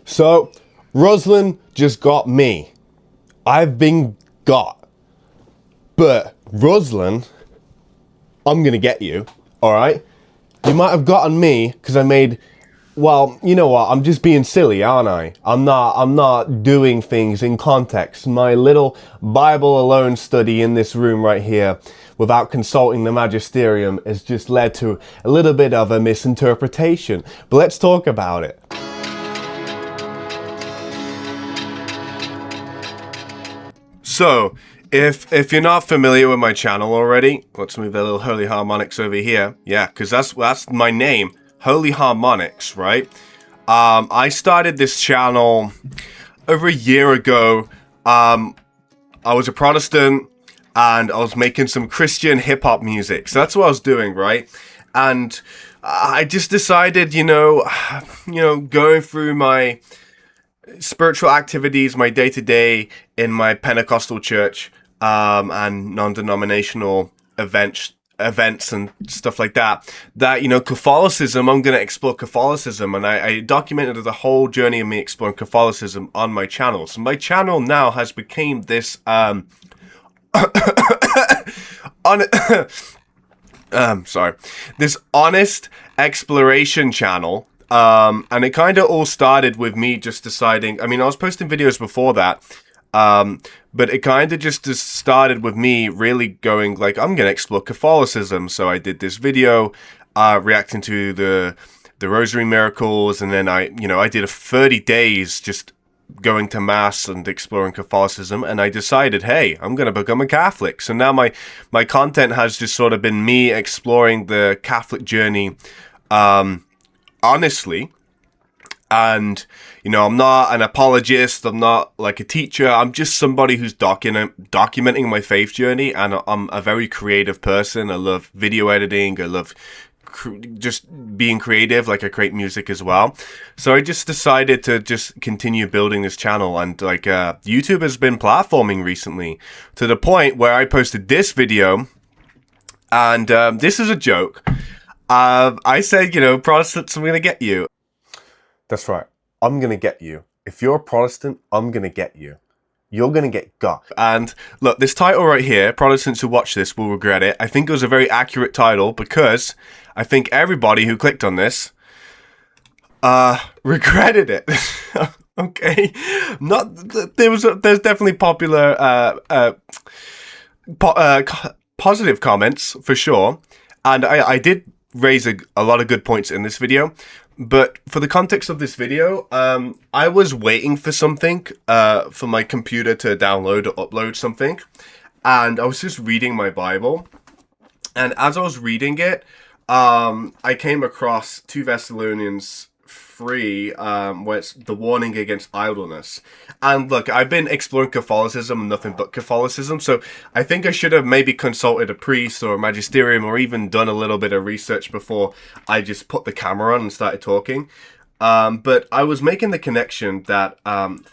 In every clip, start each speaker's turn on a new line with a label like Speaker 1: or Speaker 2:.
Speaker 1: So, Ruslan just got me. I've been got. But, Ruslan, I'm gonna get you, alright? You might have gotten me, because I made... Well, you know what, I'm just being silly, aren't I? I'm not doing things in context. My little Bible alone study in this room right here, without consulting the magisterium, has just led to a little bit of a misinterpretation. But let's talk about it. So, if you're not familiar with my channel already, let's move the little Holy Harmonics over here. Yeah, because that's my name, Holy Harmonics, right? I started this channel over a year ago. I was a Protestant and I was making some Christian hip-hop music. So that's what I was doing, right? And I just decided, you know, going through my spiritual activities, my day-to-day in my Pentecostal church, and non-denominational events and stuff like that, you know, Catholicism, I'm going to explore Catholicism, and I documented the whole journey of me exploring Catholicism on my channel. So my channel now has become this, this honest exploration channel. And it kind of all started with me just deciding, I mean, I was posting videos before that, but it kind of just started with me really going like, I'm going to explore Catholicism. So I did this video, reacting to the Rosary Miracles. And then I did a 30 days just going to Mass and exploring Catholicism. And I decided, hey, I'm going to become a Catholic. So now my content has just sort of been me exploring the Catholic journey, honestly. And, you know, I'm not an apologist, I'm not like a teacher, I'm just somebody who's documenting my faith journey, and I'm a very creative person. I love video editing, I love just being creative, like I create music as well. So I just decided to just continue building this channel, and like YouTube has been platforming recently to the point where I posted this video, and this is a joke. I said, you know, Protestants, I'm gonna get you. That's right. I'm going to get you. If you're a Protestant, I'm going to get you. You're going to get got. And look, this title right here, Protestants who watch this will regret it. I think it was a very accurate title because I think everybody who clicked on this regretted it. Okay. There's definitely popular positive comments for sure. And I did raise a lot of good points in this video. But for the context of this video, I was waiting for something, for my computer to download or upload something. And I was just reading my Bible. And as I was reading it, I came across 2 Thessalonians 3, where it's the warning against idleness. And look, I've been exploring Catholicism and nothing but Catholicism, so I think I should have maybe consulted a priest or a magisterium, or even done a little bit of research before I just put the camera on and started talking. But I was making the connection that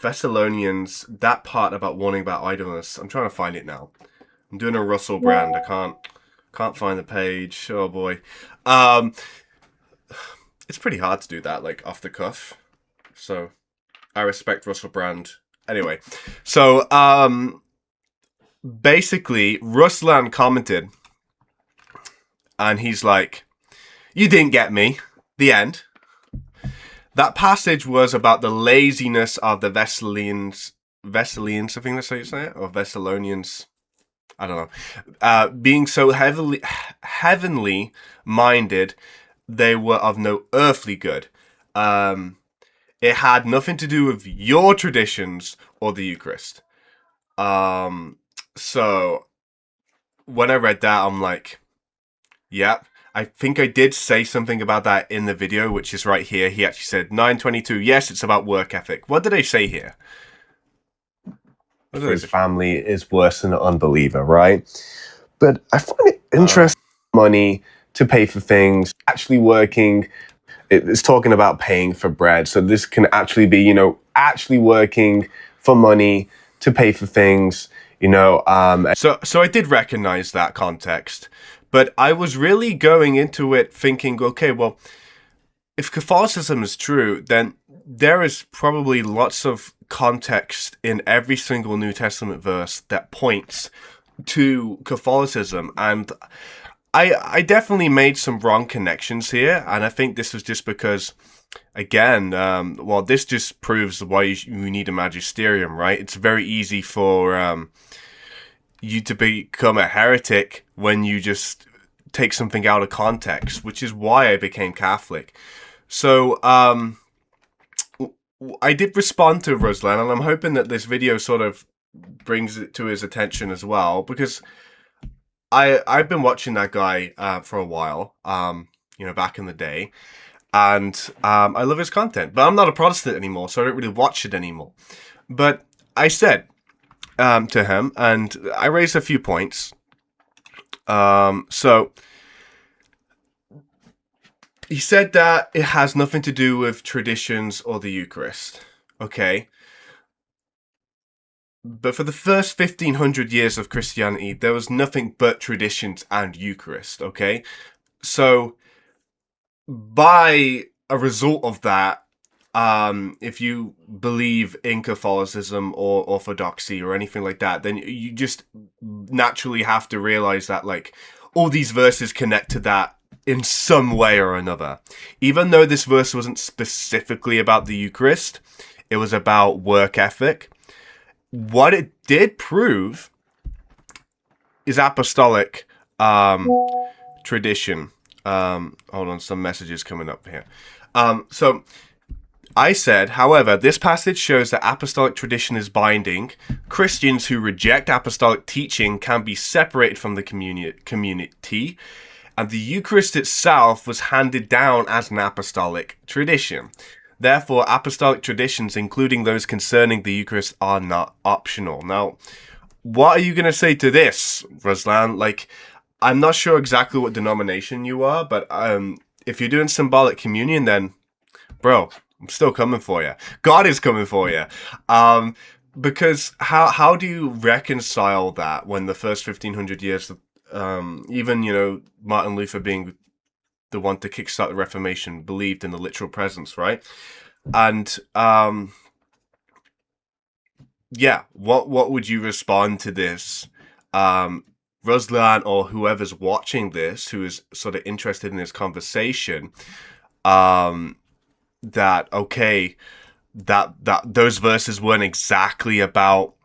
Speaker 1: Thessalonians, that part about warning about idleness, I'm trying to find it now. I'm doing a Russell brand, I can't find the page, oh boy. It's pretty hard to do that, like, off the cuff. So, I respect Russell Brand. Anyway, so, basically, Ruslan commented, and he's like, you didn't get me. The end. That passage was about the laziness of the Thessalonians, I think that's how you say it, or Thessalonians, I don't know, being so heavenly minded, they were of no earthly good. It had nothing to do with your traditions or the Eucharist. So when I read that, I'm like, yep. I think I did say something about that in the video, which is right here. He actually said 9:22. Yes, it's about work ethic. What did I say here? His family is worse than an unbeliever, right? But I find it interesting. Money to pay for things, actually working. It's talking about paying for bread. So this can actually be, you know, actually working for money to pay for things, you know. So I did recognize that context, but I was really going into it thinking, okay, well, if Catholicism is true, then there is probably lots of context in every single New Testament verse that points to Catholicism, and I definitely made some wrong connections here, and I think this was just because, again, well, this just proves why you need a magisterium, right? It's very easy for you to become a heretic when you just take something out of context, which is why I became Catholic. So, I did respond to Ruslan, and I'm hoping that this video sort of brings it to his attention as well, because I've been watching that guy for a while, back in the day, and I love his content. But I'm not a Protestant anymore, so I don't really watch it anymore. But I said to him, and I raised a few points. So he said that it has nothing to do with traditions or the Eucharist. Okay. But for the first 1500 years of Christianity, there was nothing but traditions and Eucharist. Okay. So by a result of that, if you believe in Catholicism or Orthodoxy or anything like that, then you just naturally have to realize that, like, all these verses connect to that in some way or another. Even though this verse wasn't specifically about the Eucharist, it was about work ethic. What it did prove is apostolic tradition. Hold on, some messages coming up here. So I said, however, this passage shows that apostolic tradition is binding. Christians who reject apostolic teaching can be separated from the community, and the Eucharist itself was handed down as an apostolic tradition. Therefore, apostolic traditions, including those concerning the Eucharist, are not optional. Now, what are you going to say to this, Ruslan? Like, I'm not sure exactly what denomination you are, but if you're doing symbolic communion, then, bro, I'm still coming for you. God is coming for you. Because how do you reconcile that when the first 1500 years, even, Martin Luther being the one to kickstart the Reformation, believed in the literal presence, right? And what would you respond to this, Ruslan, or whoever's watching this, who is sort of interested in this conversation, that okay, that those verses weren't exactly about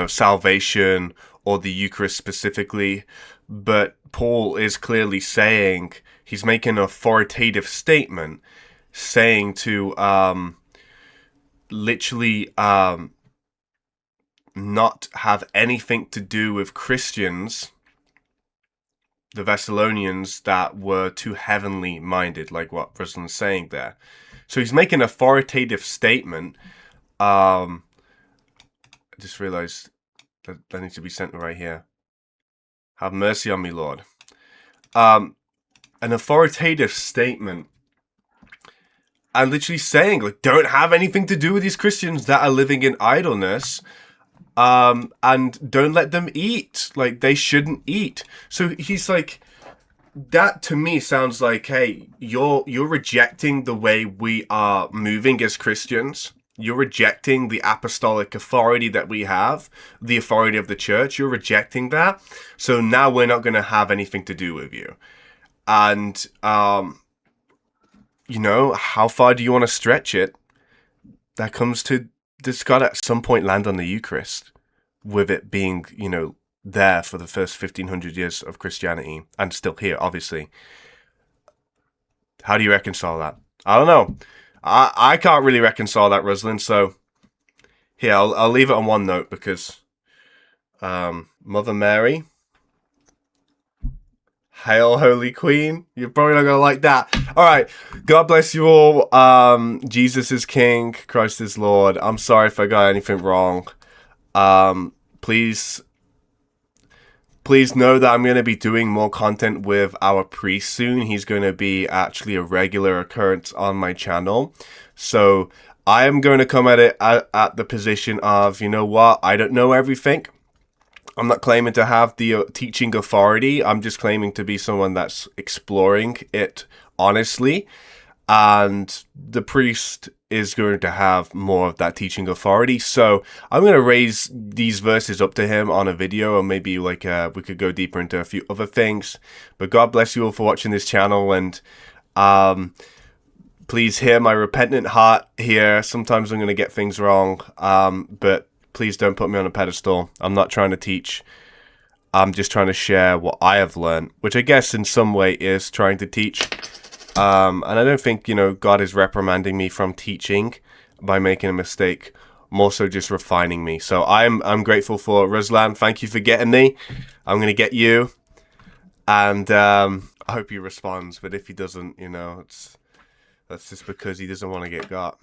Speaker 1: salvation or the Eucharist specifically, but Paul is clearly saying, he's making an authoritative statement, saying to literally not have anything to do with Christians, the Thessalonians, that were too heavenly minded, like what Ruslan's saying there. So he's making an authoritative statement. I just realized that needs to be sent right here. Have mercy on me, Lord. An authoritative statement, and literally saying, like, don't have anything to do with these Christians that are living in idleness, and don't let them eat. Like, they shouldn't eat. So he's like, that to me sounds like, hey, you're rejecting the way we are moving as Christians. You're rejecting the apostolic authority that we have, the authority of the church. You're rejecting that. So now we're not going to have anything to do with you. And, how far do you want to stretch it? That comes to, this got to at some point land on the Eucharist, with it being, there for the first 1500 years of Christianity, and still here, obviously. How do you reconcile that? I don't know. I can't really reconcile that, Ruslan, so here, I'll leave it on one note, because Mother Mary, Hail Holy Queen, you're probably not going to like that. Alright, God bless you all. Jesus is King, Christ is Lord. I'm sorry if I got anything wrong. Please know that I'm going to be doing more content with our priest soon. He's going to be actually a regular occurrence on my channel. So I am going to come at it at the position of, you know what, I don't know everything. I'm not claiming to have the teaching authority. I'm just claiming to be someone that's exploring it honestly. and the priest is going to have more of that teaching authority. So I'm going to raise these verses up to him on a video, or maybe like we could go deeper into a few other things. But God bless you all for watching this channel, and please hear my repentant heart here. Sometimes I'm going to get things wrong, but please don't put me on a pedestal. I'm not trying to teach. I'm just trying to share what I have learned, which I guess in some way is trying to teach. And I don't think, God is reprimanding me from teaching by making a mistake, more so just refining me. So I'm grateful for Ruslan. Thank you for getting me. I'm going to get you. And I hope he responds. But if he doesn't, that's just because he doesn't want to get got.